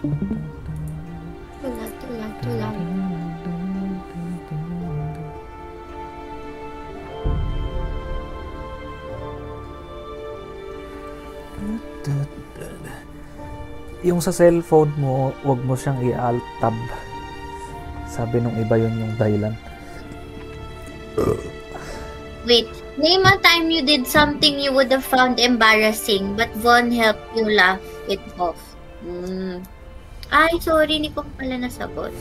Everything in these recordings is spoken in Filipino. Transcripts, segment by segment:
Tula. Yung sa cellphone mo, wag mo siyang i-alt tab. Sabi nung iba yun yung dahilan. Wait, name a time you did something you would have found embarrassing but Von helped you laugh it off. Ay, sorry, hindi ko pala nasagot.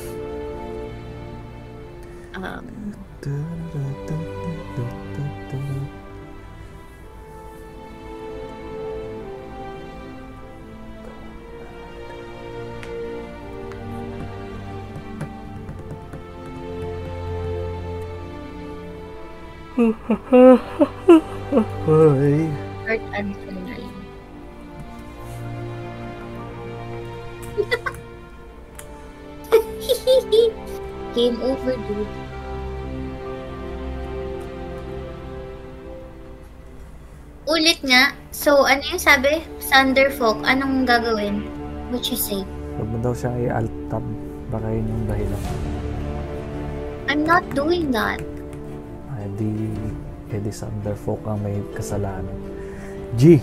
Short answer na lang. Game over, dude. Ulit nga. So, ano yung sabi? Thunderfolk. Anong gagawin? What you say? Wag mo daw siyang i-alt tab. Baka yun yung dahilan. I'm not doing that. Edi Thunderfolk ang may kasalanan. G.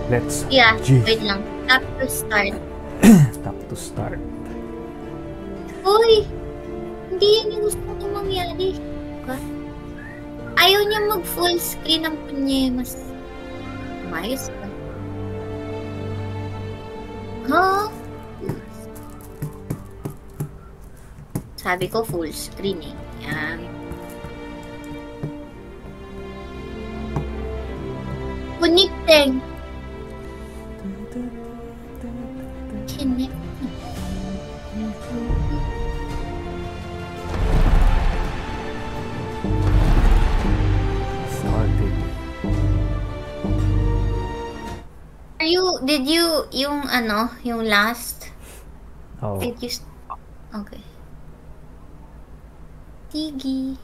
Let's G. Wait lang. Tap to start. Tap to start. Uy! Hindi yan yung gusto ko mangyari. Diba? Ayaw niya mag-full screen ng punyemas. Mayos ka. Huh? Sabi ko full screen eh. Yan. Connecting. Connect. Started. Did you, yung last? Oh. Did you, okay. Tigi.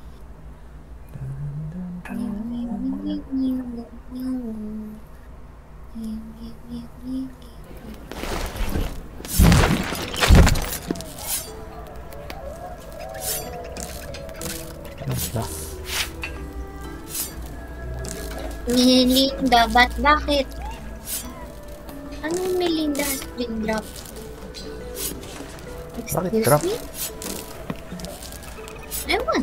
Melinda, bakit? Anong Melinda has been dropped? Bakit drop? Me? Ewan.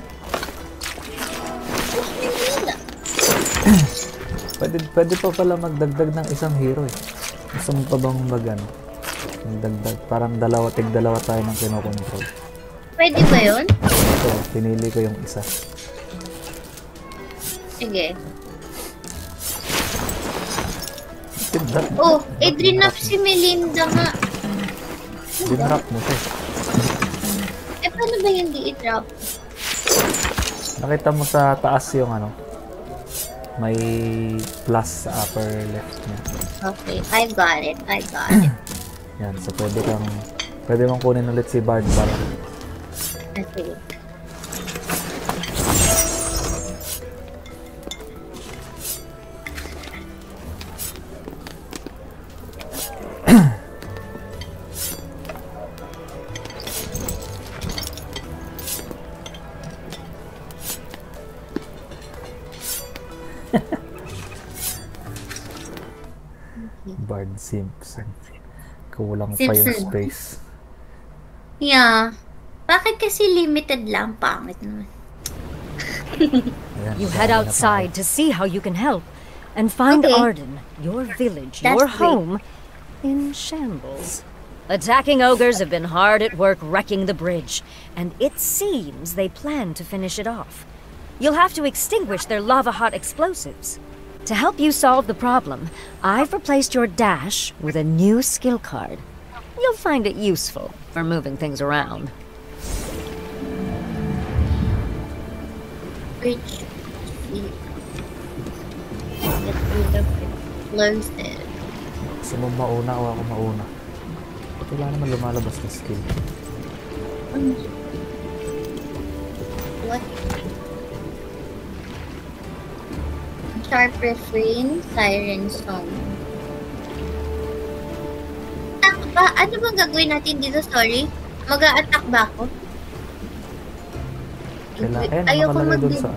Pwede pa pala magdagdag ng isang hero eh. Gusto mo pa bang magdagdag? Parang dalawa tayo ng kinokontrol. Pwede ba yun? So, pinili ko yung isa. Sige. Oh, drinap si Melinda nga. Dinrap mo siya. Paano ba yung di-drop? Nakita mo sa taas yung may plus sa upper left niya. Okay, I got it. Yan, so pwede mong kunin ulit si Bard para. Okay. Bard Simpson. Kulang pa yung space. Yeah. Bakit kasi limited lang? Pangit naman. You head outside to see how you can help and find Arden, your village, your home, in shambles. Attacking ogres have been hard at work wrecking the bridge, and it seems they plan to finish it off. You'll have to extinguish their lava-hot explosives. To help you solve the problem, I've replaced your dash with a new skill card. You'll find it useful for moving things around. Bridge. Get rid of explosive. Gusto mo mauna o ako mauna? Wala naman lumalabas na skill. What? Sharp refrain, siren song. Ano bang gagawin natin dito? Sorry. Mag-a-attack ba ako? Kailangan, Ayoko nakalagay dun mag- sa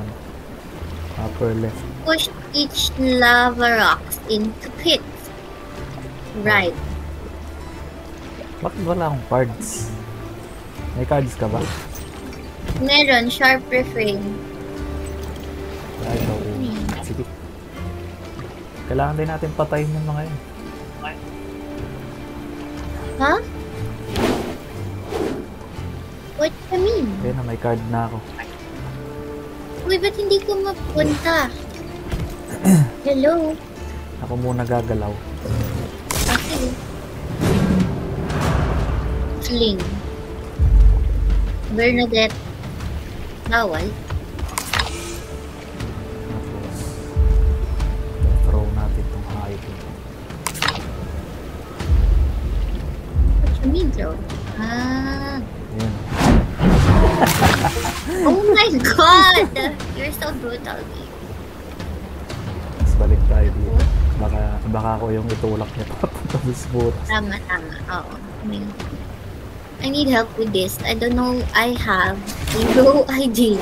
upper left. Push each lava rocks into pits. Right. Bakit wala akong cards? May cards ka ba? Meron, sharp refrain. Ay, ikaw. Sige. Kailangan din natin patayin yung mga yun. Ha? What do you mean? Ayun na, may card na ako. Uy, ba't hindi ko mapunta? Hello? Ako muna gagalaw. Okay. Sling. Bernadette. Bawal. Tapos, throw natin itong hayop. What you mean, bro? Ah. Ayun. Oh my god! You're so brutal, babe. Tapos balik tayo dito. Baka ako yung itulak niya papunta sa butas. Tama. Oo. I need help with this. I don't know. I have no idea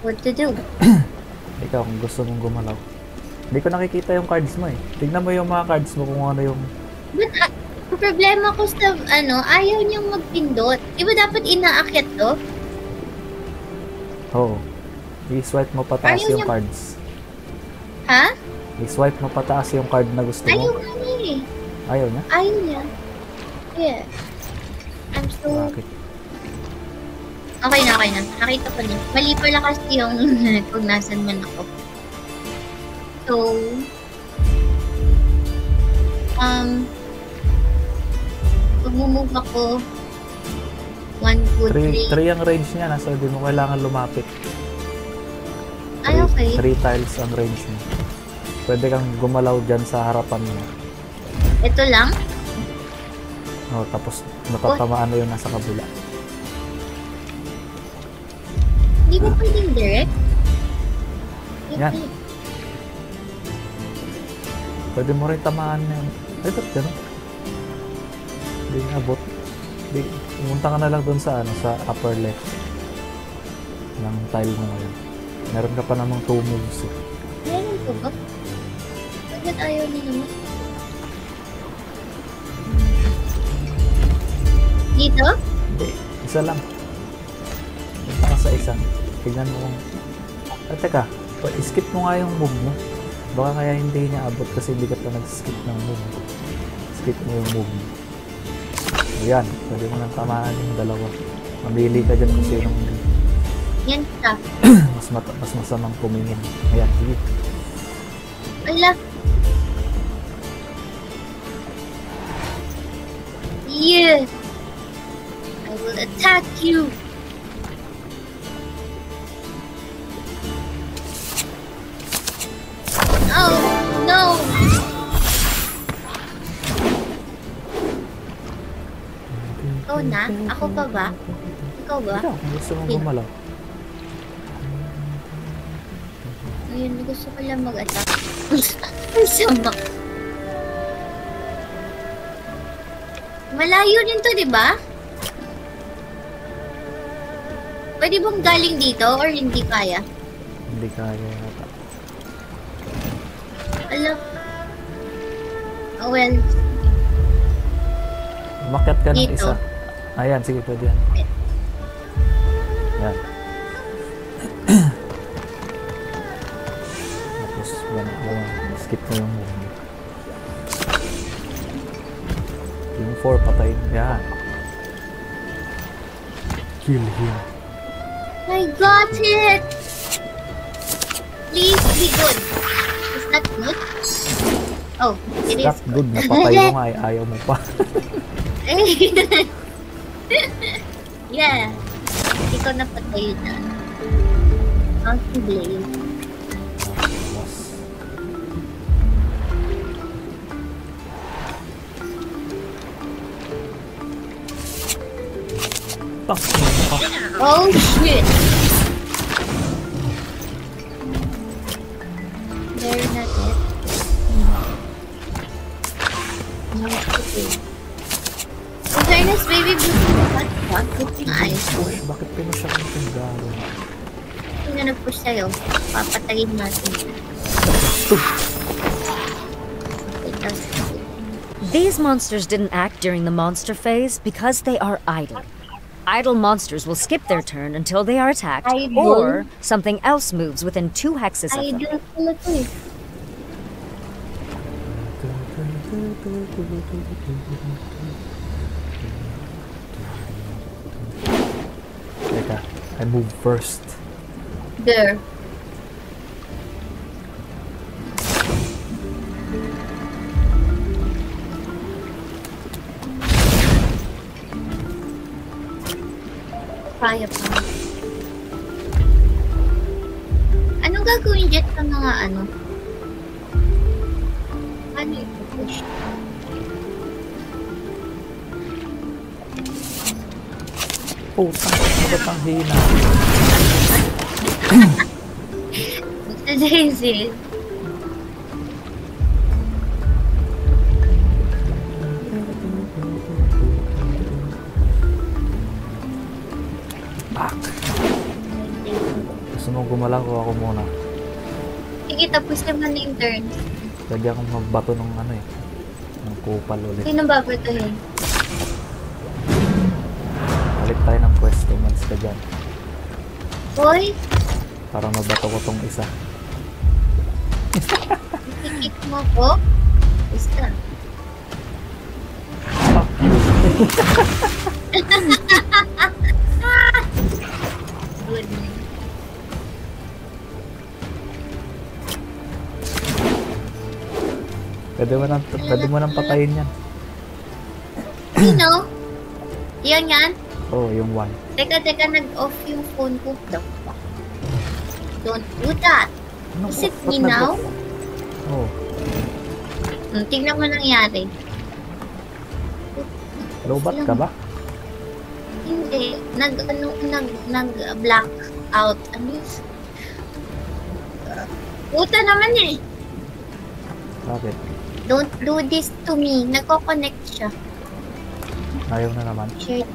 what to do. Ikaw, kung gusto mong gumalaw. Hindi ko nakikita yung cards mo eh. Tignan mo yung mga cards mo kung ano yung... But ang problema ko sa ayaw niyang magpindot. Di ba dapat inaakyat to? Oo. I-swipe mo pataas Ayaw yung niya- cards. Ha? I-swipe mo pataas yung card na gusto Ayaw mo. nga niya eh. Ayaw niya? Ayaw niya. Yeah. I'm so... Bakit? Okay na. Nakita ko na. Mali pala kasi yung kung nasan man ako. So... Pag-move ako... 1, 2, 3. 3 ang range niya. Nasa hindi mo kailangan lumapit. Ay, okay. 3 tiles ang range niya. Pwede kang gumalaw dyan sa harapan mo. Ito lang? Oh, tapos matatamaan na yung nasa kabila. Hindi ba pwedeng direct? Yan. Pwede mo rin tamaan yan. Ay, ba't gano'n? Hindi nabot. Pumunta ka na lang dun sa, sa upper left ng tile mo ngayon. Meron ka pa namang 2 moves eh. Meron ko ba? Bakit ayaw niya naman? Dito? Hindi, isa lang. Punta ka sa isa. Tignan mo kung... Ay, teka. Skip mo nga yung move mo. Baka kaya hindi niya abot kasi hindi ka pa nag-skip ng move. Skip mo yung move mo. Ayan, pwede mo nang tamaan yung dalawa. Mamili ka dyan kung sinong Yan ka. mas masamang tumingin. Ayan, sige. Ala. Yeah. I will attack you. Oh, no. Ikaw na? Ako pa ba? Ikaw ba? Ikaw, kung gusto mong gumalaw. Ayun, gusto ko lang mag-attack. Ang sama. Malayo rin to, di ba? Pwede bang galing dito or hindi kaya? Hindi kaya yata. Alam. Oh, well. Umakyat ka ng Dito. isa. Ayan, sige, pwede yan. Yan. Tapos, skip mo yung move mo. Yung 4, patayin. Yan. Kill him. I got it! Please be good. Is that good? Oh, it is That's good. Napatay mo nga, ayaw mo pa. Yeah. Ikaw na patay na. Not to blame. Oh shit! Very not it. Yes, baby, buti na ayos ko. Bakit pinusyak mo itong garo? Hindi na nag-push sa'yo. Papatayin natin. These monsters didn't act during the monster phase because they are idle. Idle monsters will skip their turn until they are attacked, or something else moves within 2 hexes of them. Idol pala to eh. Teka, I move first. There. Kaya pa. Anong gagawin dyan sa mga ano? Ano ito push? Oh, bakit ang hina? Sa Daisy. Gusto mo gumalaw ko ako muna. Sige, tapos naman na yung turn. Pwede akong magbato ng ano eh. Ng kupal ulit. Sino babatuhin? Balik tayo ng pwesto. Umalis ka dyan. Boy, Para mabato ko tong isa. tikit mo ko. Isa. Good. Pwede mo nang patayin yan. Sino? Yan yan? Oh, yung one. Teka, nag-off yung phone ko. Don't do that. Ano, Is it ba't me now? Oh, Tingnan mo nangyari. lobat ka ba? Hindi. Nag-black out. Ano yun? Puta naman eh. Bakit? Don't do this to me. Nagko-connect siya. Ayaw na naman. Share.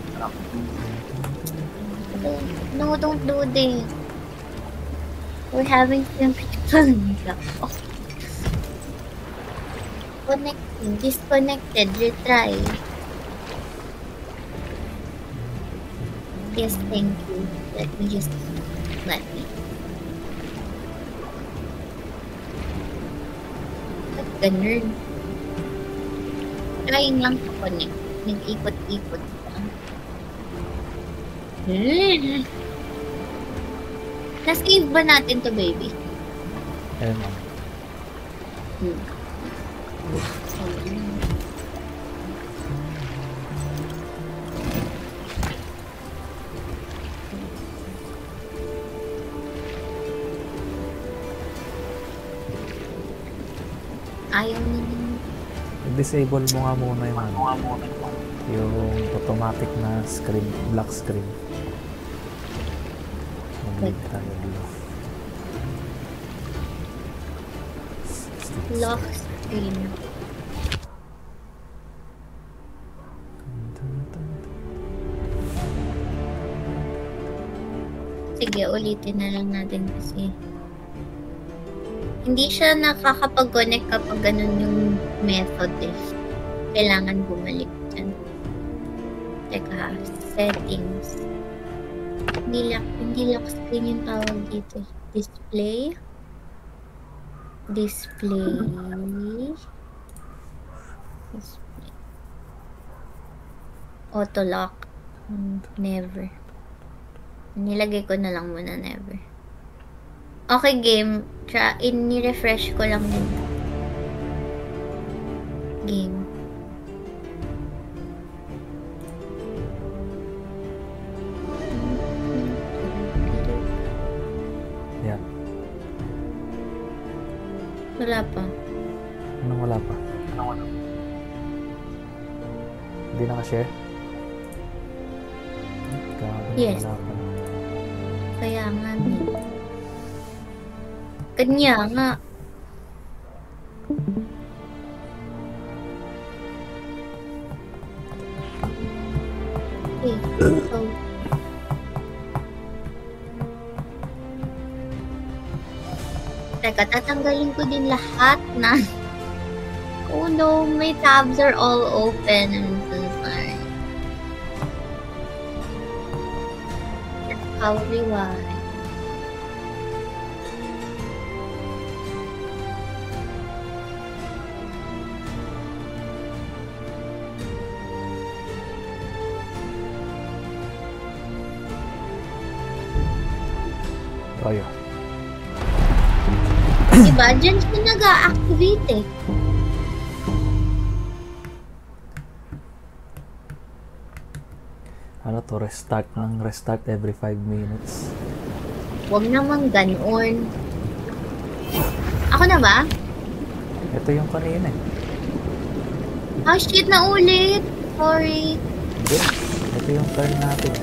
No, don't do this. We're having simple. Connecting. Disconnected. Retry. Yes, thank you. Let me. Ba't ganun? Trying lang to connect. Nag-ikot-ikot lang. Na-save ba natin to, baby? Ayun lang. Ayaw na din. I-disable mo nga muna yung ano, yung automatic na screen, black screen. Mag-leave tayo dito. Lock screen. Sige, ulitin na lang natin kasi hindi siya nakakapag-connect kapag ganun yung method eh. Kailangan bumalik dyan. Teka, settings. Hindi lock screen yung tawag dito. Display. Auto lock. Never. Nilagay ko na lang muna never. Okay, game. Ni-refresh ko lang yun. Game. Yan. Wala pa. Anong wala pa? Hindi naka-share? Yes. Wala pa. Kaya nga, Kanya nga. Okay. So, teka, tatanggalin ko din lahat na... Oh no, my tabs are all open. I'm so sorry. That's probably why. Tayo. Diba? Diyan siya nag-a-activate eh. Ano to? Restart ng restart every 5 minutes. Huwag naman ganon. Ako na ba? Ito yung kanina eh. Oh shit, na ulit. Sorry. Hindi. Ito yung turn natin.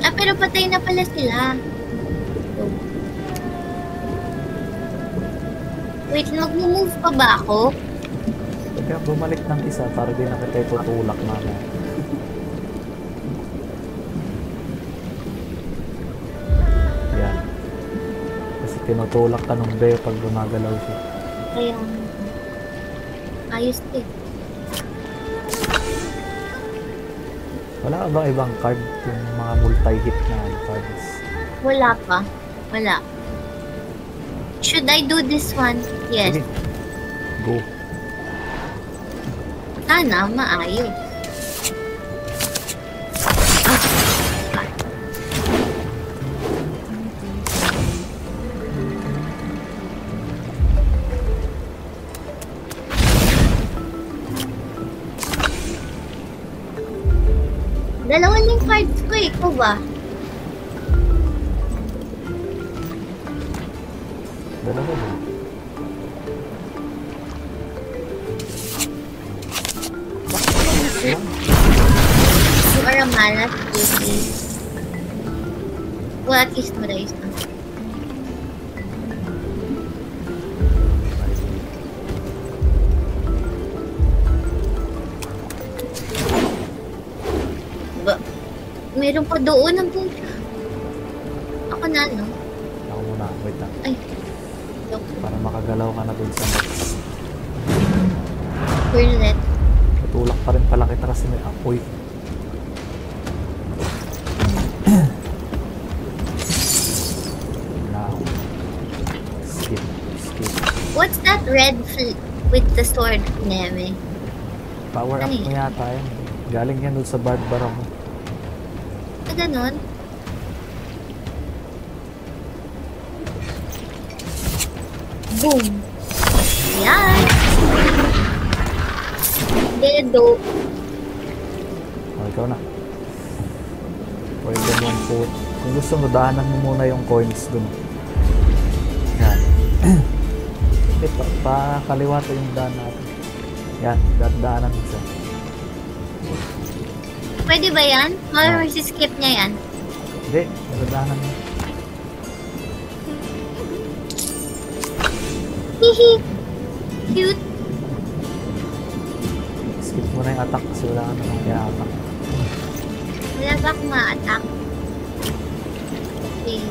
Ah, pero patay na pala sila. Wait, mag-move pa ba ako? Kaya bumalik ng isa para di na kita tutulak namin. Yan. Kasi tinutulak ka nung bear pag gumagalaw siya. Kaya, ayos eh. Wala ka ba ibang card? Yung mga multi-hit na cards? Wala pa. Wala. Should I do this one? Yes. Sige. Go. Sana, maayos. Dalawa yung cards ko eh. Ikaw ba? Dalawa ba? You are a malas, baby. Well, at least mo rin isa. Ba? Meron pa doon ang puta. Ako na, no? Ako muna. Wait lang. Ay. Joke. Para makagalaw ka na dun sa next. Perlet. Tutulak pa rin pala kita kasi may apoy. Now. Skip. Skip. What's that red with the sword, Neme? Power up mo yata yan. Galing yan dun sa Barbara mo. Ah, ganon? Boom! Yan! Dedo. Oh, ikaw na. Pwede mong put. Kung gusto mo, daanan mo muna yung coins dun. Yan. Ito, pa-kaliwa to yung daan natin. Yan, daanan mo siya. Pwede ba yan? Or skip niya yan? Hindi, daanan mo. Hihi! Cute! Skip mo na yung attack kasi wala ka namang i-attack. Wala ba akong ma-attack? Okay.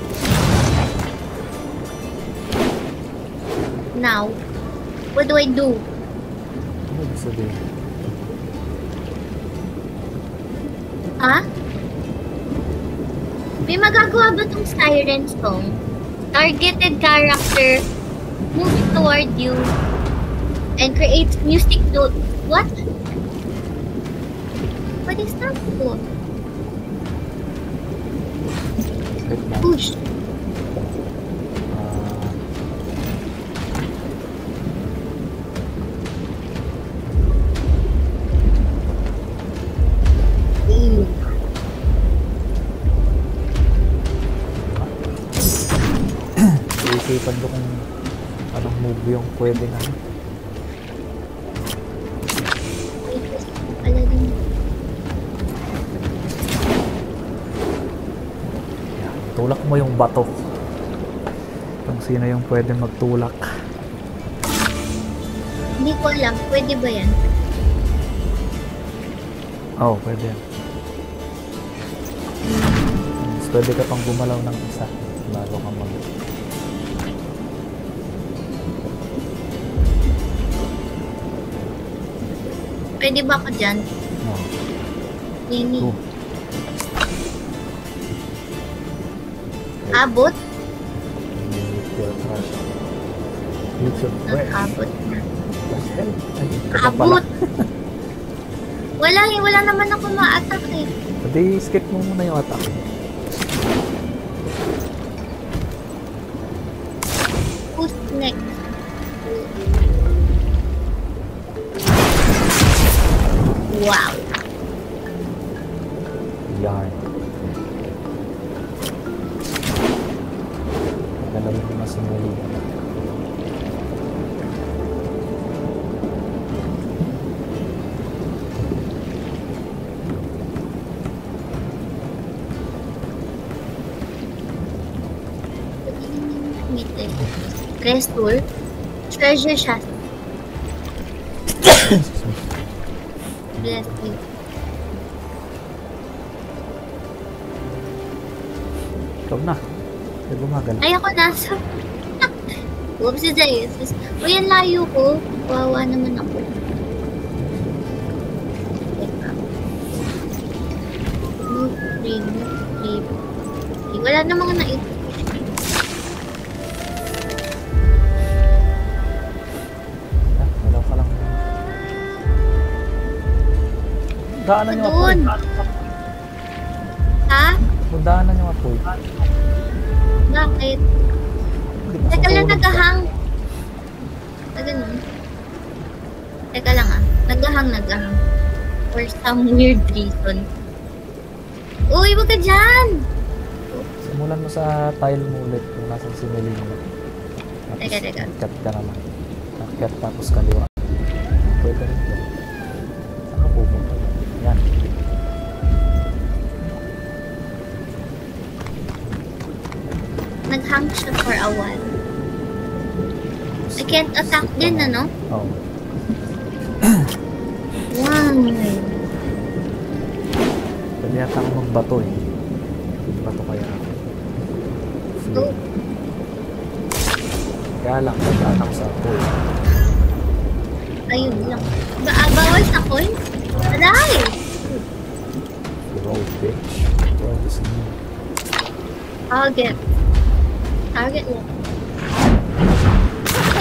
Now, what do I do? Ano ibig sabihin? Ha? May magagawa ba tong siren song? Targeted character moves toward you and creates music note. What? What is that for? Wait lang. Push. Iisipan ko kung anong move yung pwede na. Tulak mo yung bato. Kung sino yung pwede magtulak. Hindi ko alam. Pwede ba yan? Oo, pwede yan. Mas pwede ka pang gumalaw ng isa bago ka mag... Pwede ba ako dyan? No. Nini. Two. Abot? Abot na. Abot. Wala naman ako ma-attack eh. Pwede skip mo muna yung attack. Who's next? Wow. Yarn. Galawin ko na sinuli. Restore. Treasure chest. Bless you. Ikaw na. Ay, gumagana. Ay, ako nasa. Oops, Jesus. O, yan layo ko. Wawa naman ako. Teka. Move, free. Wala namang na-ito. Wala ka lang. Daanan yung Doon. apoy. Ha? Daanan yung apoy. Bakit? Hindi pa Teka lang, susunod ka. nagahang. Ganun. Teka lang ah. Nagahang. For some weird reason. Uy, wag ka dyan! Simulan mo sa tile mo ulit kung nasan si Melina. Teka. Cut ka naman. Cut tapos kaliwa. Pwede rin dyan. Saan ka pupunta? Yan. Naghang siya for a while. I can't attack din, ano? Oo. Wow. Pwede yata ako magbato eh. Bato kaya ako. Oh. Kaya lang, nagdaan ako sa apoy. Ayun lang. Bawal sa coin? Aray! Road bitch. Road is new. Target lang.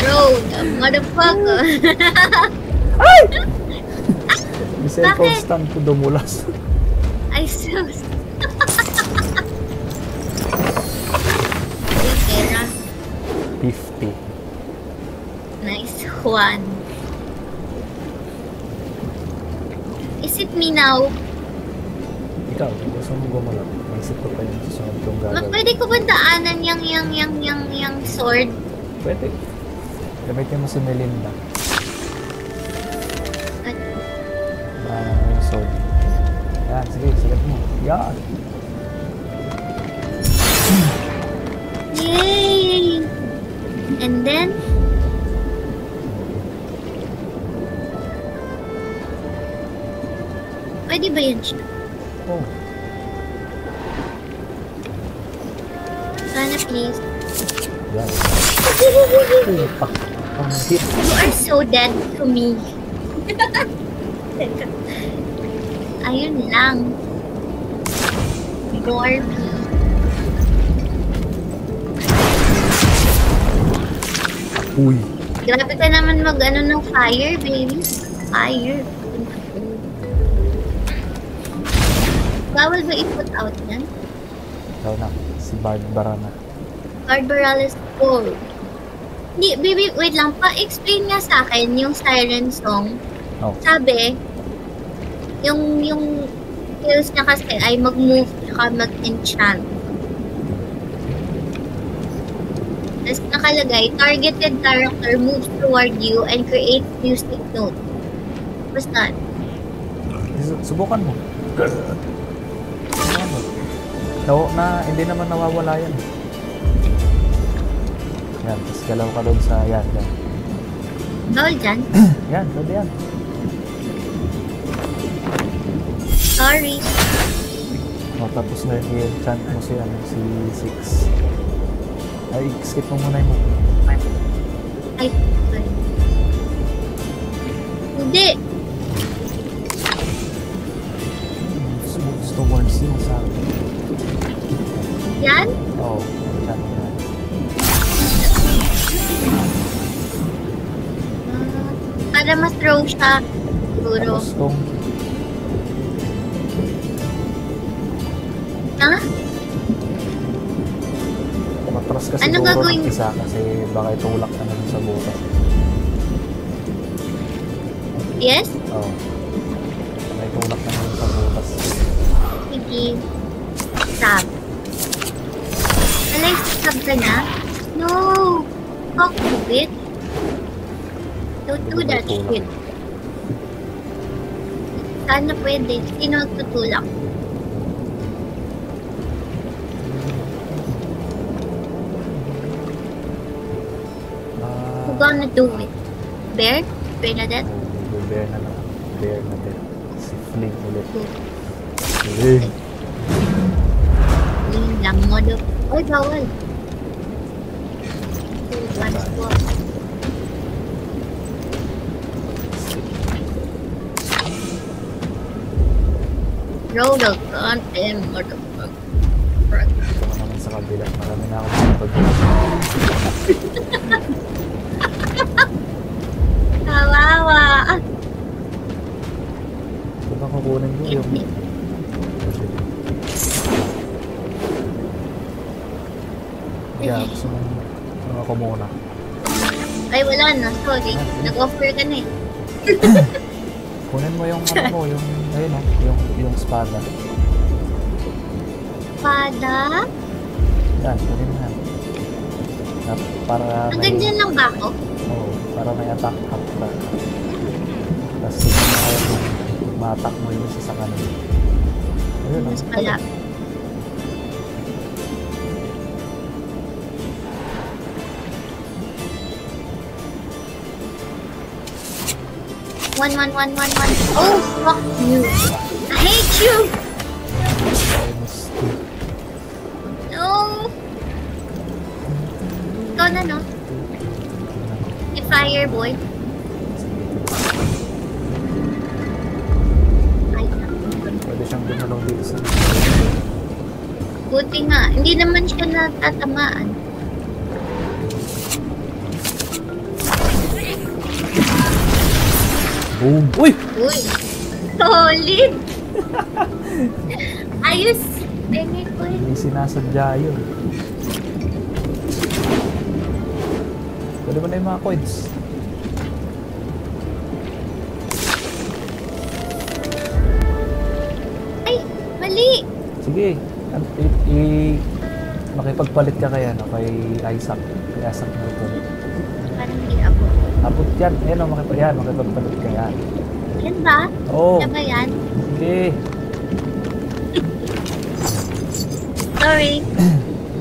Road, motherfucker. May cellphone Bakit? stand ko dumulas. Ay, sus. Uy, pera. 50. Nice one. Is it me now? Ikaw, kung gusto mo gumalaw, maisip ko pa yung susunod kong gagawin. Pwede ko ba daanan yung sword? Pwede. Gamitin mo si Melinda. At, Yung sword. Yan, sige, sigat mo. Yan. yay! And then, pwede ba yun siya? Oh. Sana please. Yan. Puta. Ang hit. You are so dead to me. Ayun lang. Gorby. Uy. Grabe ka naman mag-ano ng fire, baby. Fire. Bawal ba i-put out yan? Ikaw na. Si Barbara na. Barbarales 4. Hindi, baby, wait lang. Pa-explain nga sa akin yung siren song. Oh. Sabi, yung skills niya kasi ay mag-move tsaka mag-enchant. Tapos nakalagay, targeted character moves toward you and creates music note. Basta, Subukan mo. Hindi naman nawawala yan. Yan, tapos galaw ka doon sa yan. bawal dyan. Yan, pwede yan. Sorry. Tapos na i-enchant mo si, si 6. Ay, skip mo muna yung move. Ay, sorry. Hindi. Moves towards you sa akin. Yan? Oo, enchant mo yan. Para mas-throw siya. Siguro. Tapos kung Ha? matras ka Ano siguro gagawin? ng isa kasi baka itulak ka na dun sa butas. Yes? Oo. Baka itulak ka na dun sa butas. Sige. Stab. Alay, stab ka na? No! Fuck you, bitch. Don't do that shit. Sana pwede. Sino magtutulak? Who gonna do it? Bear? Bear na that? Bear na lang. Bear na din. Si Fling ulit. Fling. Yung lang mo do. Oy, bawal. Once more. Roll the content, motherfucker. Ito ka naman sa kabila. Marami na ako Kawawa. Ito ba kukunin ko yung... Yeah, gusto mo ako muna. Ay, wala na. Sorry. Nag-offer ka na eh. Kunin mo yung ano mo, yung... Ayun o, yung espada. Pada? Yan, kunin mo yan. Para Hanggang dyan lang ba ako? Oo, para may attack hack ka. Tapos hindi mo kaya kung ma-attack mo yung isa sa kanila. Ayun, Mas pala. One. Oh, fuck you. I hate you. No. Ikaw na, no? Si Fireboy. Ay, Pwede siyang gumulong dito sa... buti nga. Hindi naman siya natatamaan. Boom! Uy! Uy! Solid! Ayos! Pengi ko eh. Hindi sinasadya yun. Pwede mo na yung mga coins. Ay! Mali! Sige. Makipagpalit ka kaya no, kay Isaac. Kay Isaac Newton. Parang hindi ako. Abot yan. Ayan o, makipagpalit ka yan. Yan ba? Oo. Yan ba yan? Sige. Sorry.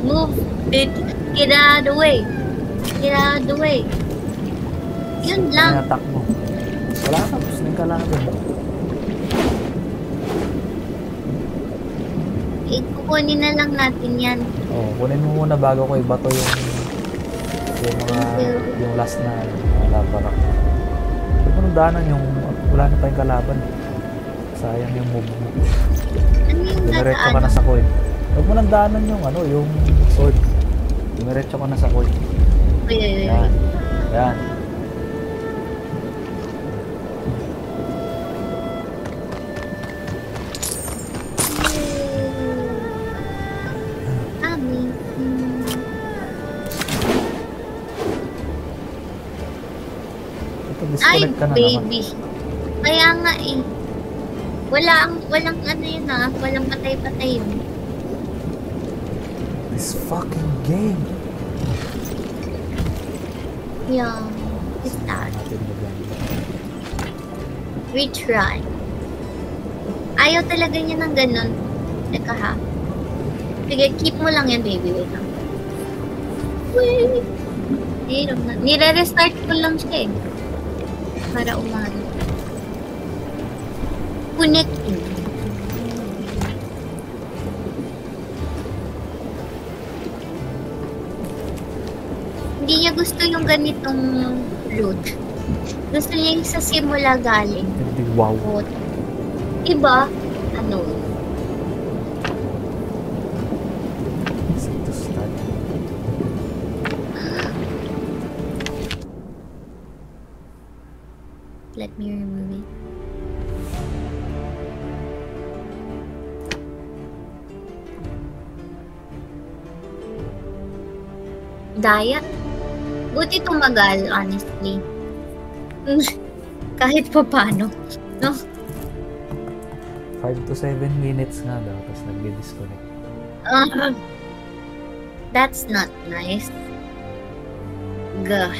Move it. Get out of the way. Get out of the way. Yun lang. Attack mo. Wala ka. Gusto nang kalaban. Kukunin na lang natin yan. Oo, kunin mo muna bago ko ibato yung last na labarak. Huwag mo nang daanan yung wala na tayong kalaban. Sayang yung move mo. Ano yung Dumiretso ka na sa coin. Huwag mo nang daanan yung sword. Dumiretso ka na sa coin. Uy. Yan. Yan. Ay, Disconnect ka na baby. naman. Kaya nga eh. Walang ano yun ah. Walang patay-patay yun. This fucking game. Yeah. It's that. Retry. Ayaw talaga niya ng ganun. Teka ha. Sige, keep mo lang yan, baby. Wait lang. Wait. Nire-restart ko lang siya eh. Para umano. Connecting. gusto yung ganitong loot. Gusto niya yung sa simula galing. Hindi, wow. Diba? Ano? Set to start. Let me remove it. Daya. Buti tumagal, honestly. Kahit pa paano. No? 5 to 7 minutes nga daw, tapos nag-disconnect. That's not nice. Gah.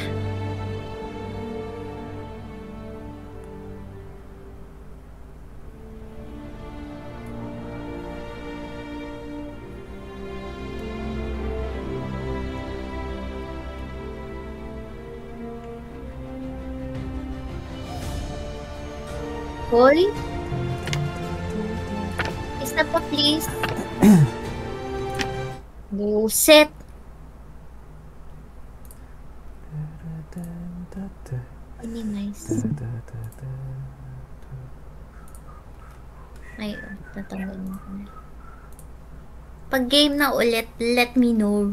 Hoy? Isa pa, please. Buset. Really nice. Ay, tatanggal mo ko na. Pag game na ulit, let me know.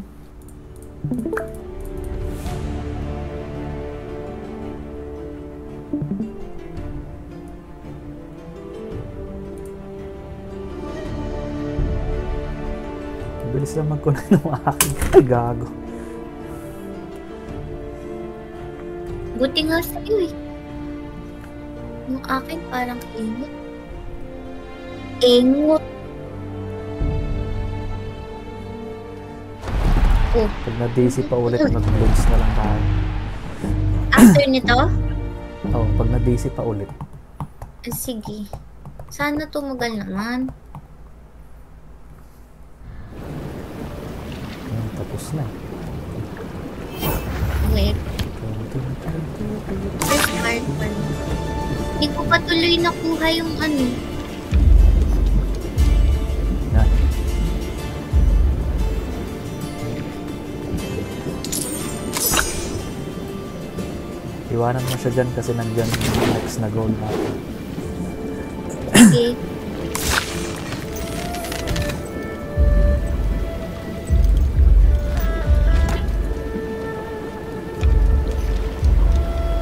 Bilis lang mag-connect ng aking gago. Buti nga sa'yo eh. Yung akin parang ingot. Ingot. Oh. Pag na-DC pa ulit, mag-loads na lang tayo. After nito? Oo, pag na-DC pa ulit. Sige. Sana tumagal naman. Tapos na. Wait. First part pa. Hindi ko pa tuloy nakuha yung ano. Yan. Iwanan mo siya dyan kasi nandyan yung next na goal natin. Okay.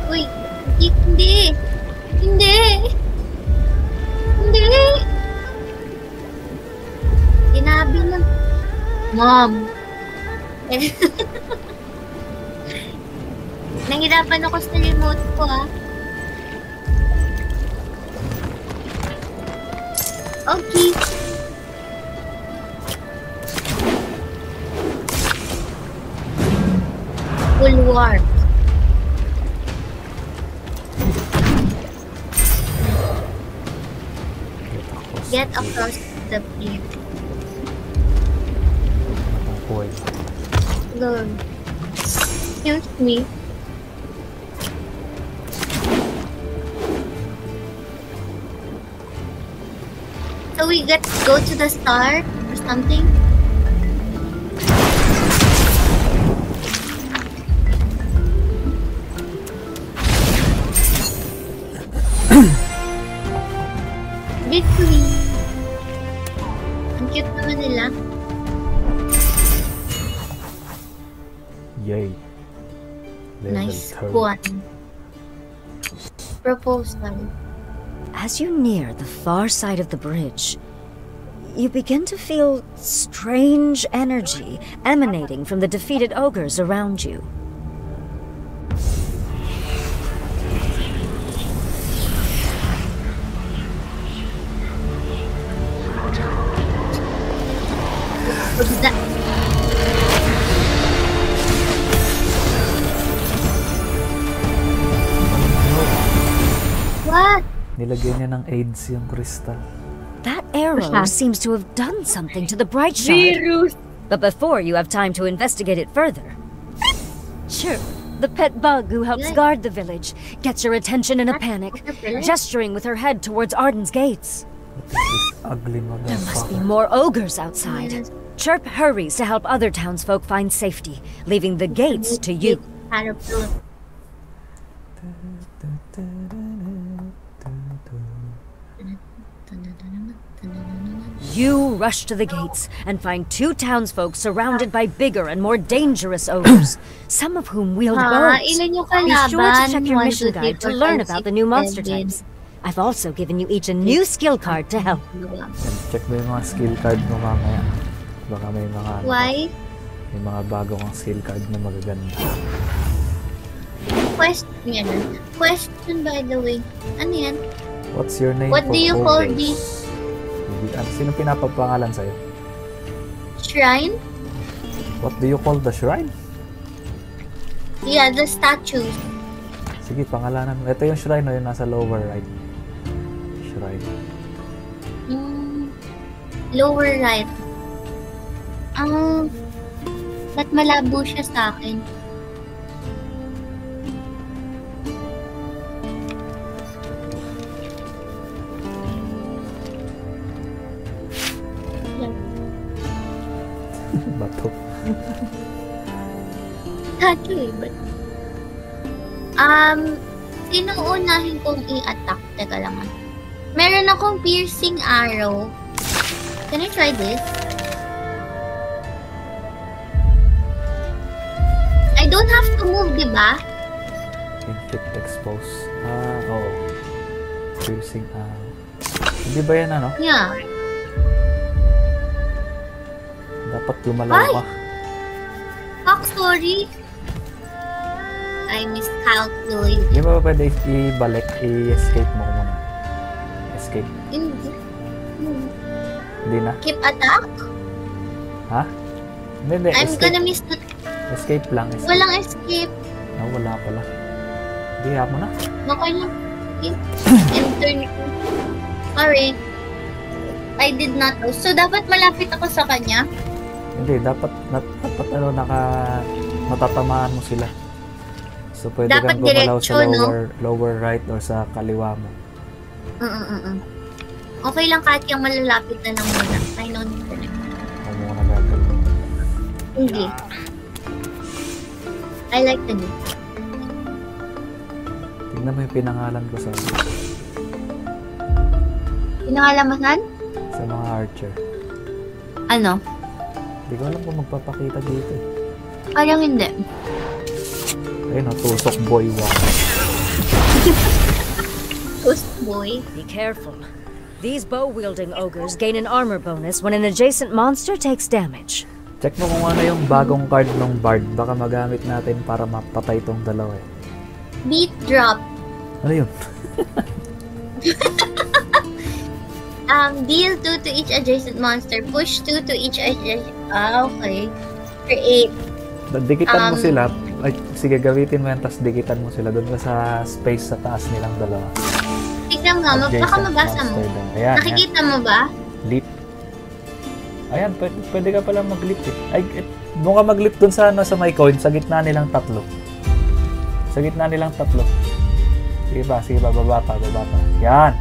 Uy, hindi. Hindi. Hindi. Sinabi na. Mom. Nahirapan ako sa remote ko, ah. Okay. Bulwark. Get across the bridge. Boy. Lord. Excuse me. So we get to go to the star or something? Victory! Ang cute naman nila. Yay. Level Nice 30. one. Proposal. As you near the far side of the bridge, you begin to feel strange energy emanating from the defeated ogres around you. What's that? What? Nilagyan niya ng AIDS yung crystal. That arrow seems to have done something to the bright shard. But before you have time to investigate it further, Chirp, the pet bug who helps guard the village, gets your attention in a panic, gesturing with her head towards Arden's gates. What is this ugly There must be motherfucker? more ogres outside. Chirp hurries to help other townsfolk find safety, leaving the gates to you. Paraplu. You rush to the gates and find 2 townsfolk surrounded by bigger and more dangerous ogres, some of whom wield bows. Ilan yung Be sure to kalaban? check your 1, 2, mission 3, guide to 4, learn 5, about the 6, new monster 7. types. I've also given you each a new skill card to help. Check mo yung mga skill card mo mamaya. Baka may mga Why? may mga bago kang skill card na magaganda. Question by the way. Ano yan? What's your name? What for do you call ogres? this? Sino pinapapangalan sa'yo? Shrine? What do you call the shrine? Yeah, the statues. Sige, pangalanan mo. Ito yung shrine o yung nasa lower right. Shrine. Lower right. Ba't malabo siya sa akin? Bato. Statue eh, but... Sino unahin kong i-attack? Teka lang ah. Meron akong piercing arrow. Can I try this? I don't have to move, di ba? Inflict expose. Oo. Piercing arrow. Hindi ba yan ano? Yeah. Dapat lumalaw ka. Fuck, sorry. I miscalculated. Hindi ba pwede ibalik? I-escape mo muna. Escape. Hindi. Hindi na? Keep attack? Ha? Hindi. I'm Escape. gonna miss the... Escape lang. Escape. Walang escape. Wala pala. Hindi, mo na. Okay lang. Enter. Sorry. I did not know. So, dapat malapit ako sa kanya? Hindi, dapat matatamaan mo sila. So, pwede Dapat kang gumalaw sa diretso, lower right or sa kaliwa mo. Okay lang kahit yung malalapit na lang muna. I know nito. Huwag mo na gagawin. Hindi. I like the new. Tignan mo yung pinangalan ko sa Pinangalamasan? sa mga archer. Ano? Hindi ko alam kung magpapakita dito. Parang hindi. Ayun o, tusok boy 1. Ghost boy. Be careful. These bow-wielding ogres gain an armor bonus when an adjacent monster takes damage. Check mo kung ano yung bagong card ng Bard. Baka magamit natin para mapatay tong dalawa eh. Beat drop. Ano yun? Deal 2 to each adjacent monster. Push 2 to each adjacent... okay. Create. Dikitan mo sila. Ay, sige, gawitin mo yan, tapos dikitan mo sila doon sa space sa taas nilang dalawa. Tignan nga, baka mabasa mo. Ayan, Nakikita mo ba? Leap. Ayan, pwede ka pala mag-leap eh. Ay, doon ka mag-leap doon sa, sa may coin, sa gitna nilang tatlo. Sa gitna nilang tatlo. Sige ba, baba pa. Yan.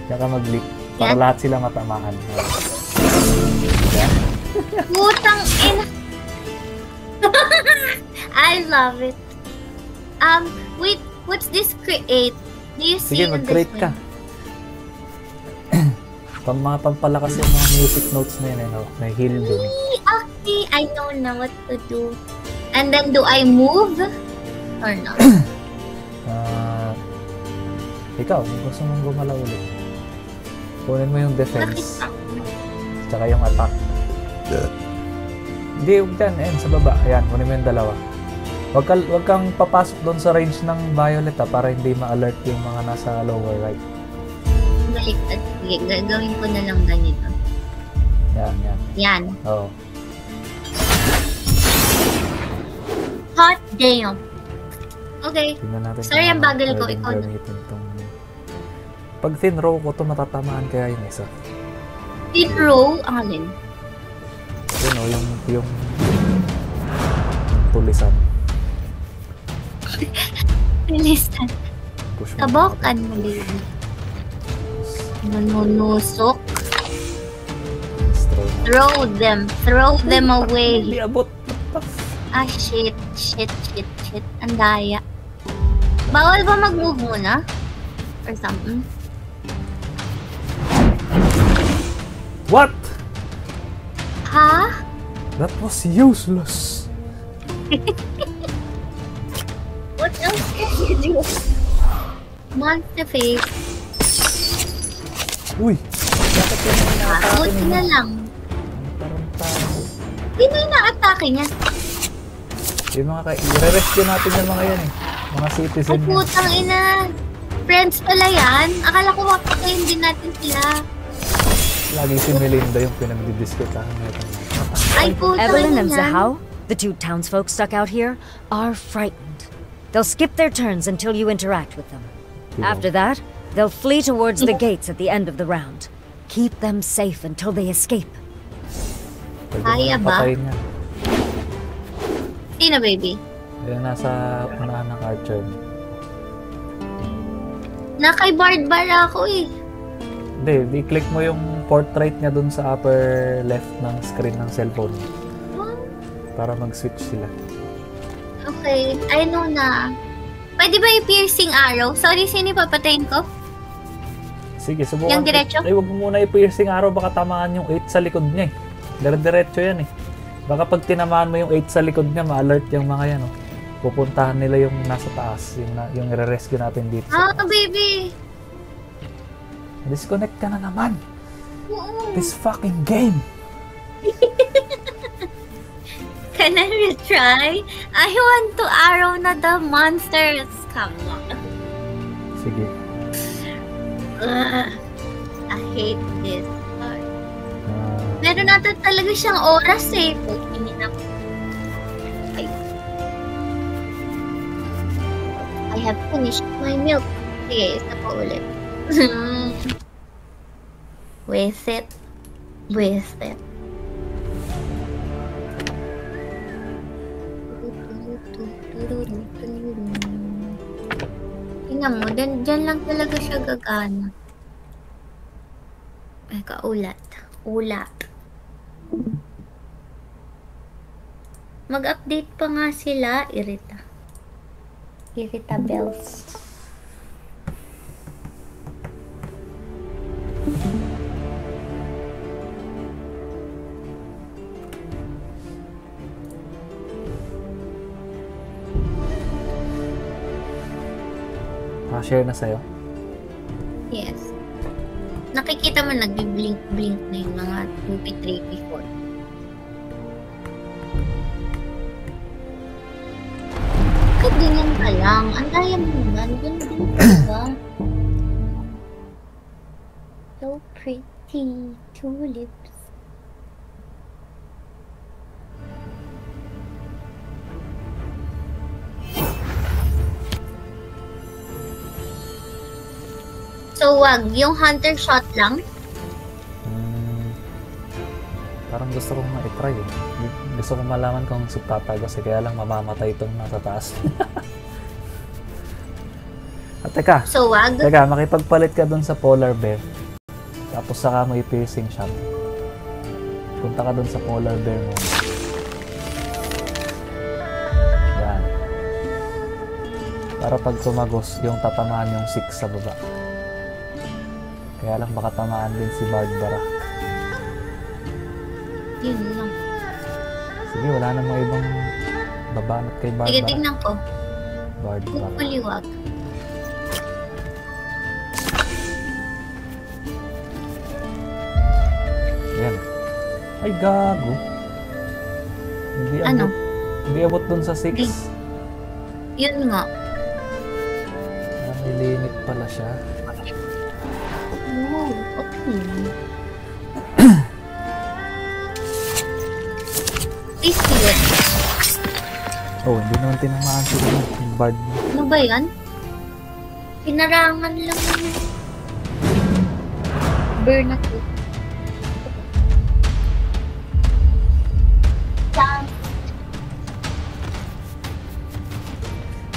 Yan ka mag-leap. Para Yan? lahat sila matamaan. Yan. Putang ina. I love it. Wait, what's this create? Do you see Sige, mag-create ka. Pampalakas yung mga music notes na yun, no? May heal dun. Okay, I know now what to do. And then, do I move? Or not? Ikaw, gusto mong gumalaw ulit. Kunin mo yung defense. Bakit? Tsaka yung attack. Hindi, huwag dyan. Ayan, sa baba. Ayan, kunin mo yung dalawa. Huwag kang papasok doon sa range ng violet para hindi ma-alert yung mga nasa lower right. Baliktad. Sige, gagawin ko na lang ganito. Yan. Oo. Hot damn. Okay. Tingnan natin. Sorry, ang bagal ko. Pwedeng Ikaw na. gamitin tong... Pag thin row ko to matatamaan kaya yung isa. Thin row, ang alin? Yun o, yung tulisan. Tulisan. Push mo. Kabokan mo, baby. Manunusok. Throw them away. Hindi abot. Ah, shit. shit. Ang daya. Bawal ba mag-move muna? Or something? What? Ha? That was useless. What else can you do? Monster face. Uy! Bakit yun yung na-atake Buti na lang. Parang tao. Sino yung na-atake niya? Yung mga i-rescue natin yung mga yan eh. Mga Ay, citizen yan. putang ina. Friends pala yan. Akala ko mapatayin din natin sila. Lagi si Melinda yung pinagdidiskutahan natin. Ay, putang Evelyn ina and yan. Zahao, the two townsfolk stuck out here, are frightened. They'll skip their turns until you interact with them. After that, they'll flee towards the gates at the end of the round. Keep them safe until they escape. Pwede Kaya mo ba? patayin yan. Sino, baby? Yung nasa unahan ng archer. Nakay Barbara ako eh. Hindi, i-click mo yung portrait niya dun sa upper left ng screen ng cellphone. Para mag-switch sila. Okay, I know na. Pwede ba i-piercing arrow? Sorry, sino papatayin ko? Sige, subukan. Yung diretso? Ay, wag mo muna i-piercing arrow, baka tamaan yung 8 sa likod niya eh. Dire-diretso yan eh. Baka pag tinamaan mo yung 8 sa likod niya, ma-alert yung mga yan oh. Pupuntahan nila yung nasa taas, yung re-rescue natin dito sa taas. Baby! Disconnect ka na naman! Oo. This fucking game! Can I retry? I want to arrow na the monsters. Come on. Sige. I hate this part. Ah, Meron natin talaga siyang oras eh. Hindi na. Okay. I have finished my milk. Sige, isa pa ulit. With it. With it. Tingnan mo, dyan lang talaga siya gagana. Ay, kaulat. Ulat. Mag-update pa nga sila. Irritables. share na sa'yo? Yes. Nakikita mo nagbi-blink-blink na yung mga 2p3, p4. Ganyan ka lang. Ang daya mo naman. Ganyan ka. So pretty. Tulips. So, wag. Yung hunter shot lang? Parang gusto kong ma-try eh. Gusto kong malaman kung subtata kasi kaya lang mamamatay itong nasa taas. At teka. So, wag? Teka, makipagpalit ka dun sa polar bear. Tapos saka mo i-piercing shot. Punta ka dun sa polar bear mo. Yan. Para pag tumagos, yung tatamaan yung 6 sa baba. Kaya lang baka tamaan din si Barbara. Yun lang. Sige, wala namang ibang babanat kay Barbara. Sige, tignan ko. Barbara. Hopefully, wag. Yan. Ay, gago. Hindi Ano? abot. Hindi abot dun sa 6. Yun nga. May limit pala siya. Oh, okay. Please do it. Oh, hindi naman tinamaan sila yung bard mo. Ano ba yan? Pinarangan lang yun. Burn na to.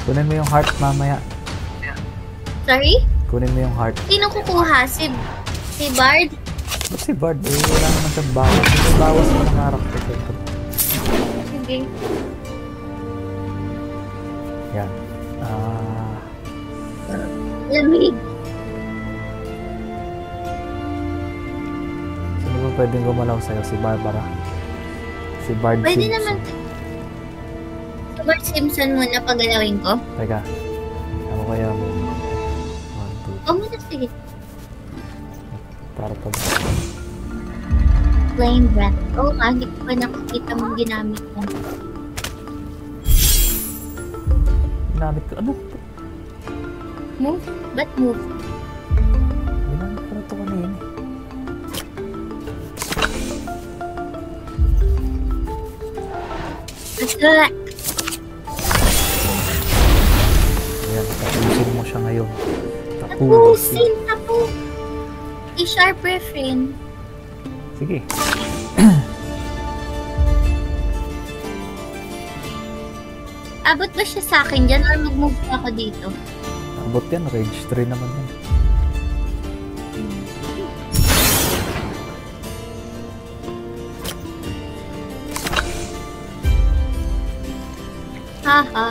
Kunin mo yung heart mamaya. Sorry? Kunin mo yung heart. Sino kukuha? Si Bard? Si Bard, eh, wala naman siyang bawas. May bawas mo ng harap ko. Sige. Yan. Lamig. Sino ba pwedeng gumalaw sa'yo? Si Barbara. Si Bard Pwede Simpson. naman. Si Bart Simpson muna pagalawin ko. Teka. Ako kaya mo. 1, 2, O muna, sige. para pag... Flame breath. Oo nga, hindi ko pa nakikita mong ginamit mo. Ginamit ko. Ano? Move? Ba't move? Ginamit ko na ito kanina. Attack! Ayan, tapusin mo siya ngayon. Tapusin! Tapu! I-sharp refrain. Sige. Abot ba siya sa akin dyan or mag-move pa ako dito? Abot yan, range 3 naman yan. Ah. Haha.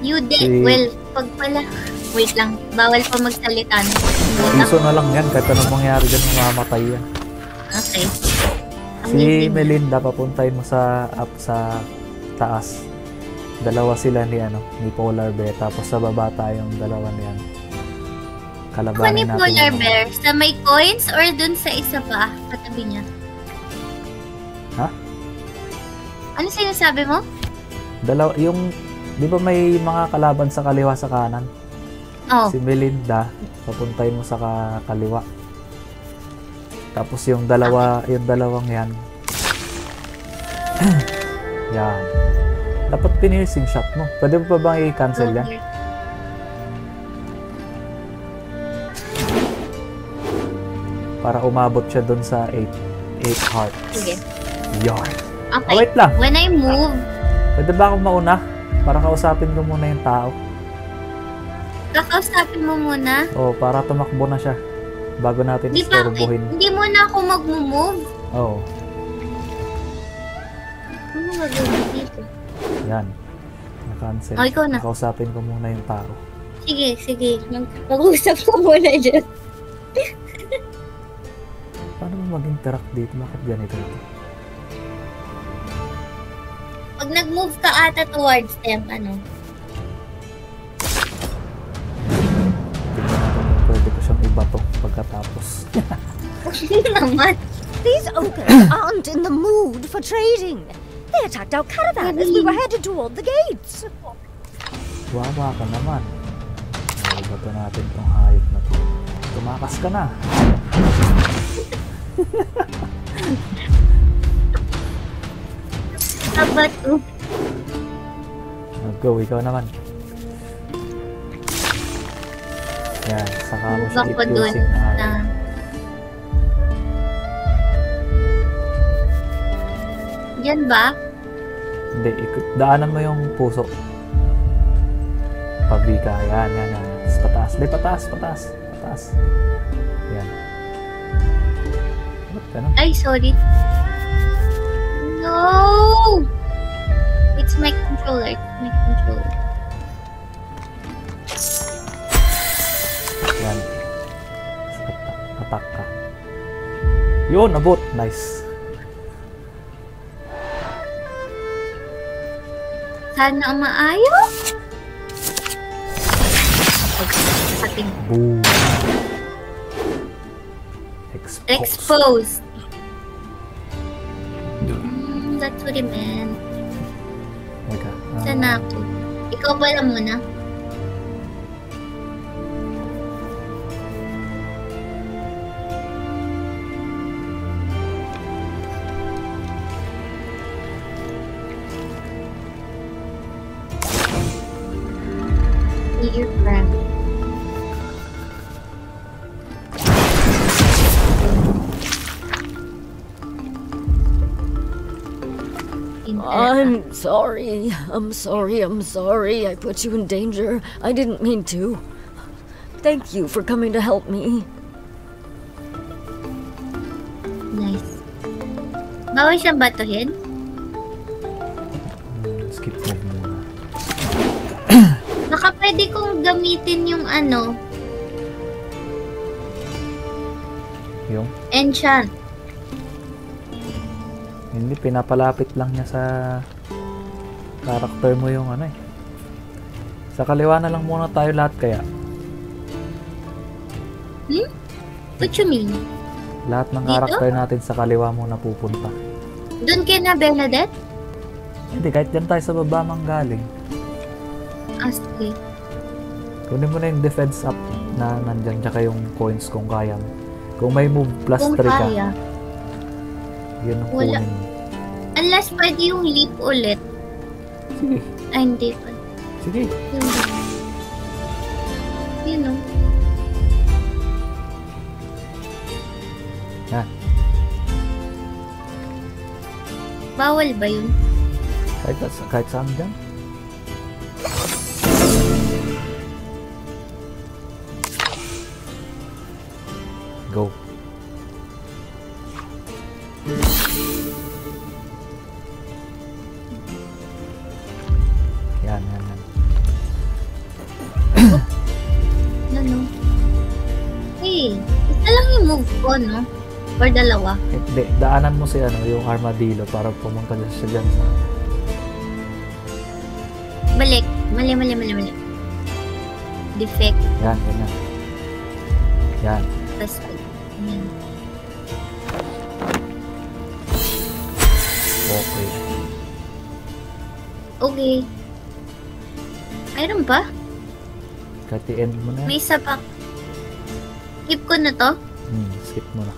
You did. Si- Well, pag pala. Wait lang. Bawal pa magsalita na. Piso na lang yan, kahit anong mangyari dyan, mamamatay yan. Okay. Si Amazing. Melinda, papuntahin mo sa up sa taas. Dalawa sila ni ni Polar Bear, tapos sa baba tayong dalawa ni Ako ni kalabanin natin. Polar yung- Bear, sa may coins or dun sa isa pa, katabi niya? Ha? Ano sinasabi mo? Dalawa, yung, di ba may mga kalaban sa kaliwa sa kanan? Oh, Si Melinda, papuntahin mo sa kaliwa. Tapos yung dalawang yan. Yan. Dapat piniercing shot mo. Pwede mo pa bang i-cancel yan? okay. Para umabot siya doon sa 8 hearts. Sige. Yan. Okay. Oh, wait lang. When I move, Pwede ba akong mauna? Para kausapin ko muna yung tao. kakausapin mo muna. O, para tumakbo na siya. Bago natin Di ba, istorbohin. hindi muna ako mag-move. Oo. Ano gagawin dito? Yan. Na-cancel. Oh, ikaw na. Kausapin ko muna yung tao. Sige, sige. Mag-usap ko muna dyan. Paano mo mag-interact dito? Bakit ganito ito? Pag nag-move ka ata towards them, ano? Tingnan natin kung pwede ko siyang ibato pagkatapos. naman. These ogres aren't in the mood for trading. They attacked our caravan as we were headed toward the gates. Wawa ka naman. Ibato natin tong hayop na to. Tumakas ka na. Sabat to. Go, ikaw naman. Yan, saka mo siya Move ako dun. i-fusing na Na, Diyan ba? Hindi, daanan mo yung puso. Pabika, yan. Tapos pataas. Hindi, pataas. Yan. Ba't ganun? Ay, sorry. No! It's my controller. Yan. Attack ka. Yun, abot. Nice. Sana maayos. Ating Boom. exposed. That's what it meant. Teka. Sana ako. Ikaw pala muna. Be your friend. I'm sorry. I'm sorry. I put you in danger. I didn't mean to. Thank you for coming to help me. Nice. Bawal siyang batuhin? Skip move muna. pwede kong gamitin yung ano, Yung? enchant. Hindi, pinapalapit lang niya sa character mo yung ano eh. Sa kaliwa na lang muna tayo lahat kaya. What you mean? Lahat ng Dito? character natin sa kaliwa muna pupunta. Doon kay na Bernadette? Hindi, kahit dyan tayo sa baba manggaling. Sige. Kunin mo na yung defense up na nandyan, tsaka yung coins kung kaya mo. Kung may move plus Kung 3 ka, kaya. yun ang Wala. kunin mo. Unless pwede yung leap ulit. Sige, Ay, hindi pa. sige. Yun o. Yan. Bawal ba yun? Kahit saan dyan. Go. Yan. Ano? Hey, isa lang yung move ko, no? Or dalawa? Hindi, daanan mo si yung armadillo para pumunta siya dyan sa... Balik. Mali. Defect. Yan, ganyan. Yan. Tapos, yan. Okay. Okay. Mayroon ba? Kahit i-end mo na yan. May isa pa. Skip ko na to? Skip mo na.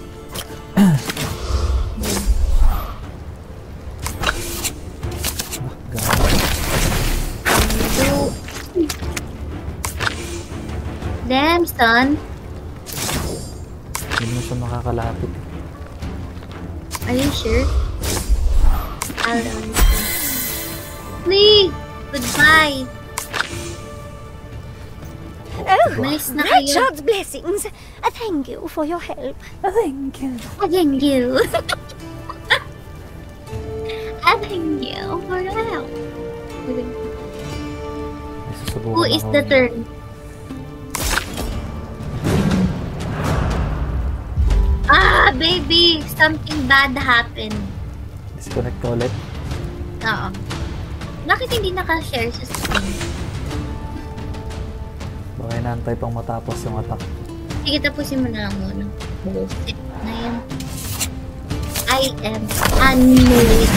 Damn, son. Hindi mo siya makakalapit. Are you sure? Please! Goodbye! Oh, Malis na kayo. Richard's blessings. Thank you for your help. Thank you. Thank you for the help. Who is the turn? Baby! Something bad happened. Disconnect ka ulit? Oo. Bakit hindi naka-share sa screen? Baka inaantay pang matapos yung attack. Sige, tapusin mo na lang muna. Bullshit na yan. I am annoyed.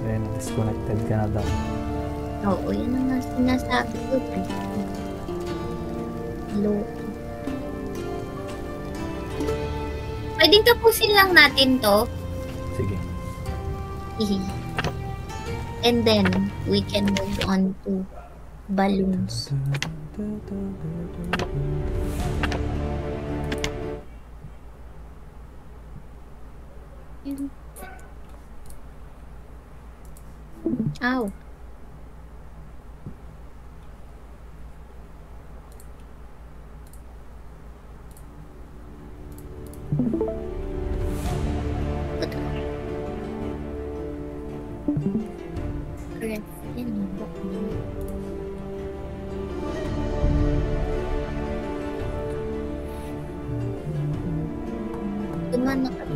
Ayun, disconnected ka na daw. Oo, yan ang nga sinasabi ko. Hello. Pwedeng tapusin lang natin to. Sige. And then, we can move on to balloons. Ow. Correct. Yan yung book mo. Duman na kami.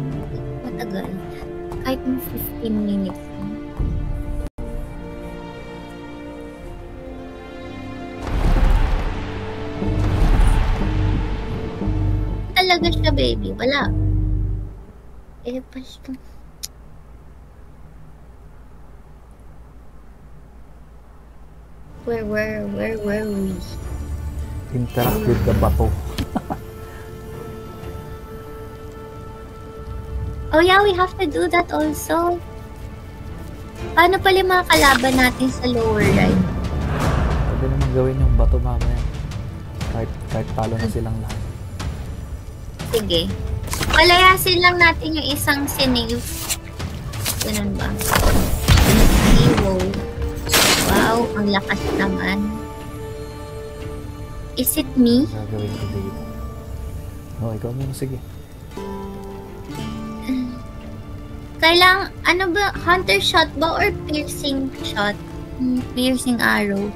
Matagal. Kahit mo 15 minutes. Talaga siya, baby. Wala. Basta. Where were we? Interact with the bato. Oh yeah, we have to do that also. Paano pala yung mga kalaban natin sa lower right? Pwede naman gawin yung bato mamaya. Kahit talo na silang lahat. Sige. Palayasin lang natin yung isang sinave. Ganun ba? Hero. Wow, ang lakas naman. Is it me? Gagawin ko dito. Ikaw muna, sige. Kailang, ano ba, hunter shot ba or piercing shot? Piercing arrow.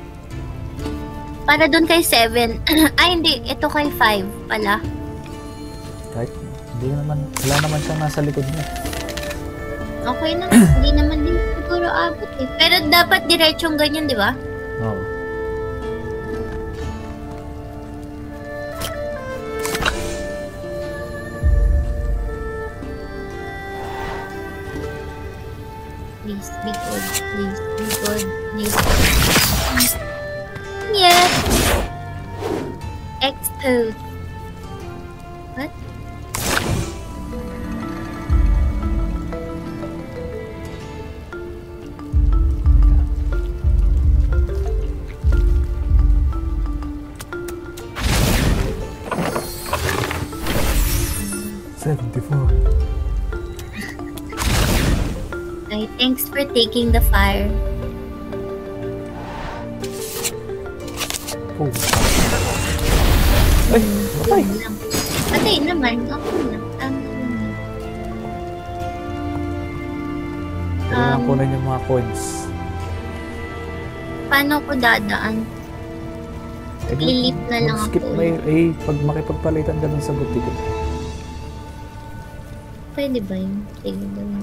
Para dun kay 7. Ay, hindi. Ito kay 5 pala. Kahit, wala naman siyang nasa likod niya. Okay na. Hindi naman din siguro abot eh. Pero dapat diretsong ganyan, di ba? Oo. Please, be good. Please, be good. Please. Yes! Expo. What? Okay, thanks for taking the fire. Oh. Ay, patay. Patay naman. Okay lang. Tama lang. Kailangan ko na yung mga coins. Paano ko dadaan? Lilip na lang skip ako. Pag makipagpalitan ka dun sa butiko. Pwede ba yun? Sige ba yun?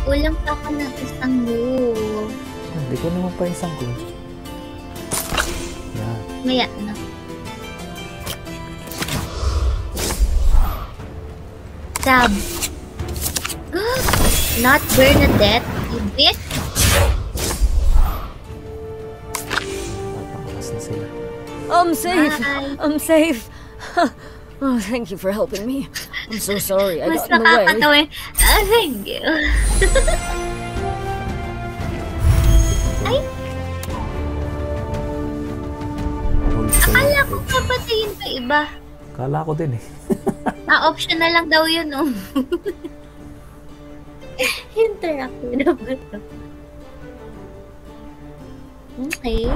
Kulang pa ako ng isang move. Hindi ko naman pa isang ko. Yan. Maya na. Stab. Not Bernadette, you bitch. Pagpakakas na sila. I'm safe. Bye. I'm safe. Oh, thank you for helping me. I'm so sorry I Mas got in the way. nakakatawa yun. Thank you. Ay, akala ko papatayin pa iba. Kala ko din eh. Optional lang daw yun, oh. Interactive na ba ito? Okay.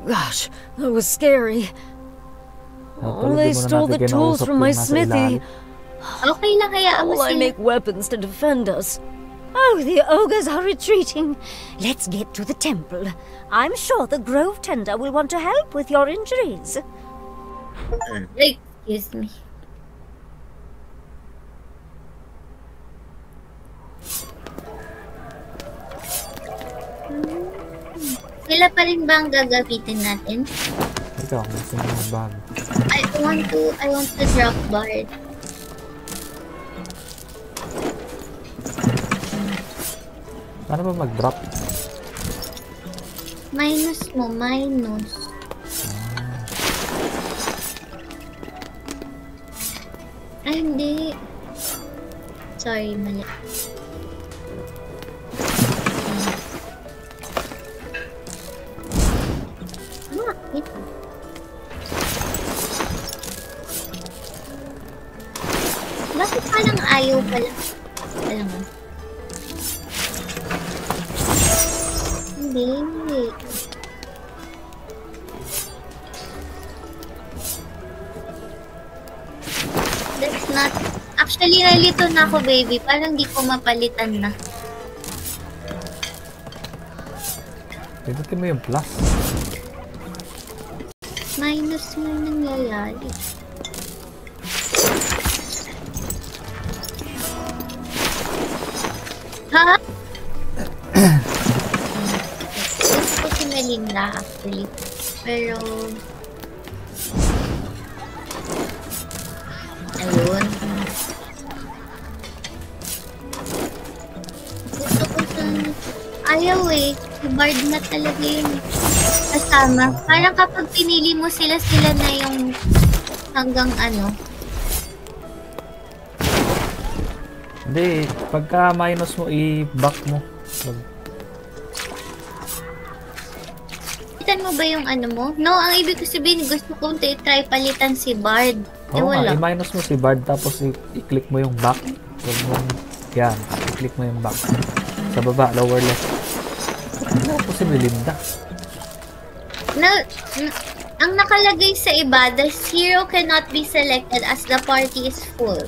Gosh, that was scary. Oh, they stole the tools from my smithy. Okay lang, kaya How ako will I sila. make weapons to defend us? Oh, the ogres are retreating. Let's get to the temple. I'm sure the Grove Tender will want to help with your injuries. Excuse me. Sila pa rin ba ang gagamitin natin? Ikaw, gusto mo ng bago. I want to drop bard. Paano ba mag-drop? Minus mo, minus. Ay, hindi. Sorry, mali. Bakit? Bakit parang ayaw pala? Alam mo. Hindi. That's not... Actually, nalito na ako, baby. Parang di ko mapalitan na. Pinutin mo yung plus. Minus mo yung nangyayari. Ha? Gusto ko si Melinda, actually. Pero... Ayun. Gusto ko sa... Ayaw eh. Si Bard na talaga yun. Kasama. Parang kapag pinili mo sila na yung hanggang ano. Hindi, pagka minus mo, i-back mo. Palitan mo ba yung ano mo? No, ang ibig ko sabihin, gusto kong try palitan si Bard. Oo nga, Wala. i-minus mo si Bard, tapos i-click mo yung back. Yan, i-click mo yung back. Sa baba, lower left. Ano po si Melinda? Ang nakalagay sa iba, the hero cannot be selected as the party is full.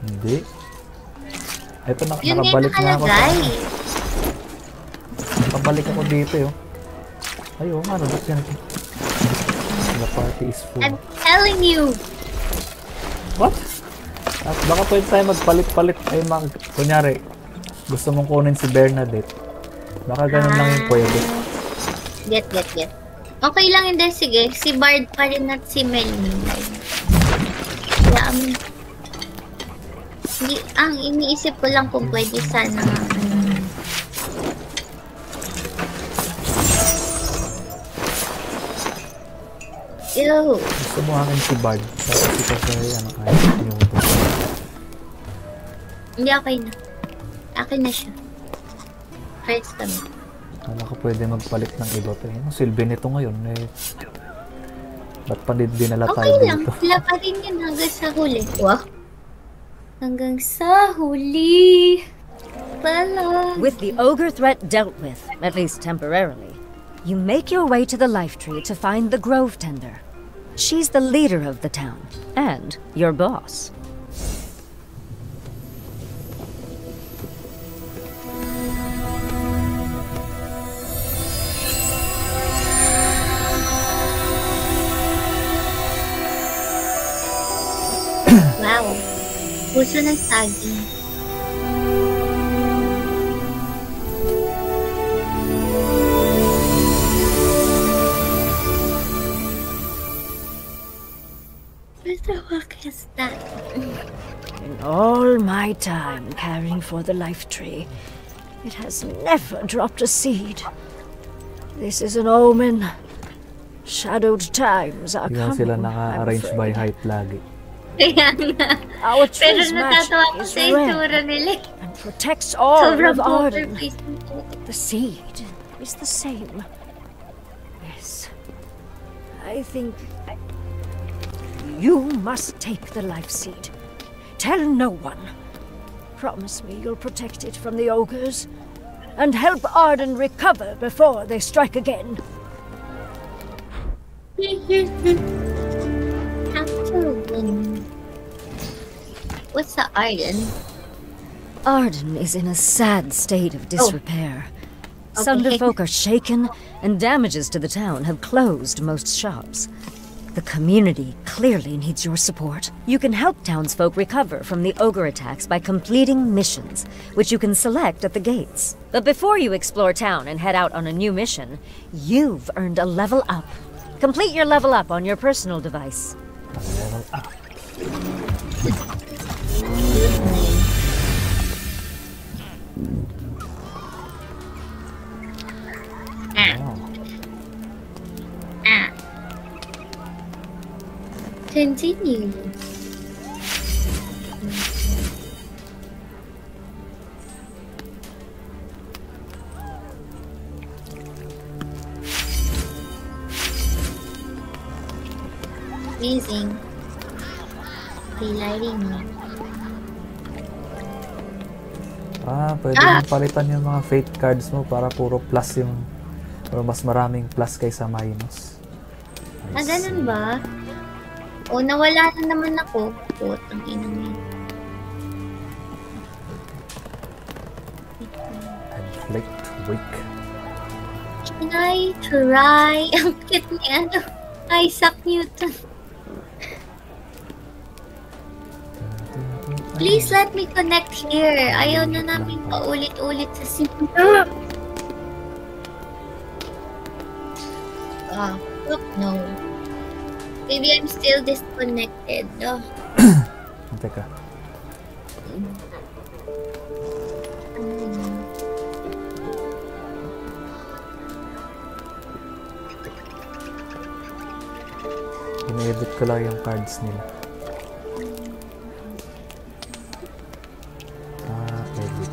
Hindi. Ito na, Yun nakabalik na ako. Nakabalik ako dito yun. Ayun, ano ba yan? The party is full. I'm telling you. What? At baka pwede tayo magpalit-palit. Ay, kunyari, gusto mong kunin si Bernadette. Baka ganun lang yung pwede. Get. Okay lang hindi, sige. Si Bard pa rin at si Melinda. Kaya, ang iniisip ko lang kung pwede sana Ew. Gusto mo akin si Bard. Tapos ito sa ano kaya yung Hindi, okay na. Akin na siya. First kami. Kala ko pwede magpalit ng iba pa. Yung silbi nito ngayon eh. Ba't pa dinala tayo Okay lang. dito? Sila pa rin yun hanggang sa huli. Wow. Hanggang sa huli. Pala. With the ogre threat dealt with, at least temporarily, you make your way to the life tree to find the Grove Tender. She's the leader of the town, and your boss. Wow. Puso ng saging. What the fuck is that? In all my time caring for the life tree, it has never dropped a seed. This is an omen. Shadowed times are Yung coming. sila naka-arrange by height lagi. Kaya nga. Our Pero tree's magic natatawa ko is sa itsura rare nila. and protects all Sobrang of Arden. poker face nito. The seed is the same. Yes. I think you must take the life seed. Tell no one. Promise me you'll protect it from the ogres and help Arden recover before they strike again. Absolutely. What's the Arden? Arden is in a sad state of disrepair. Sunderfolk are shaken, and damages to the town have closed most shops. The community clearly needs your support. You can help townsfolk recover from the ogre attacks by completing missions, which you can select at the gates. But before you explore town and head out on a new mission, you've earned a level up. Complete your level up on your personal device. Level up. Continue. Amazing. Relighting me. Pwede mong palitan yung mga fate cards mo para puro plus yung or mas maraming plus kaysa minus. Ganun ba? O, nawala na naman ako. Putang ina mo. Conflict weak. Can I try? Ang cute ni Isaac Newton. Please let me connect here. Ayaw na namin paulit-ulit sa simula. Fuck no. Maybe I'm still disconnected. Teka. Ine-edit ko lang yung cards nila. Edit.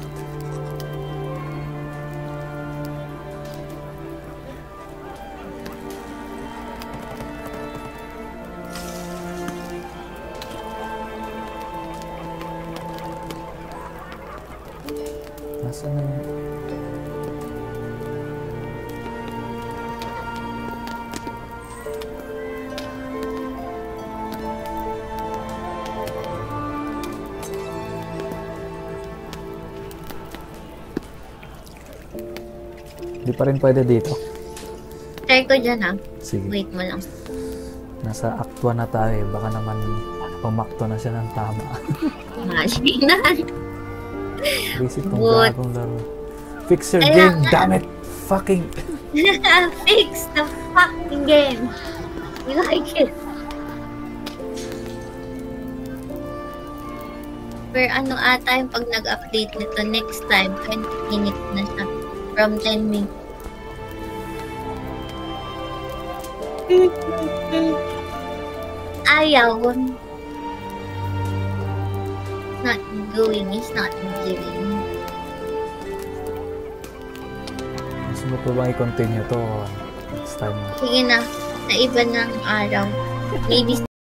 Nasaan na yun? Di pa rin pwede dito. Try ko dyan ah. Sige. Wait mo lang. Nasa Act 1 na tayo. Baka naman pumakto na siya ng tama. Masinan. Basic tong What? gagong laro. Fix your Kaya game, nga. damn it! Fucking... Fix the fucking game. You like it? Pero ano ata yung pag nag-update nito next time, 20 minutes na siya. From 10 minutes. Ayaw. Not going, it's not giving. Gusto mo pa ba i-continue to next time? Sige na, sa iba ng araw. Maybe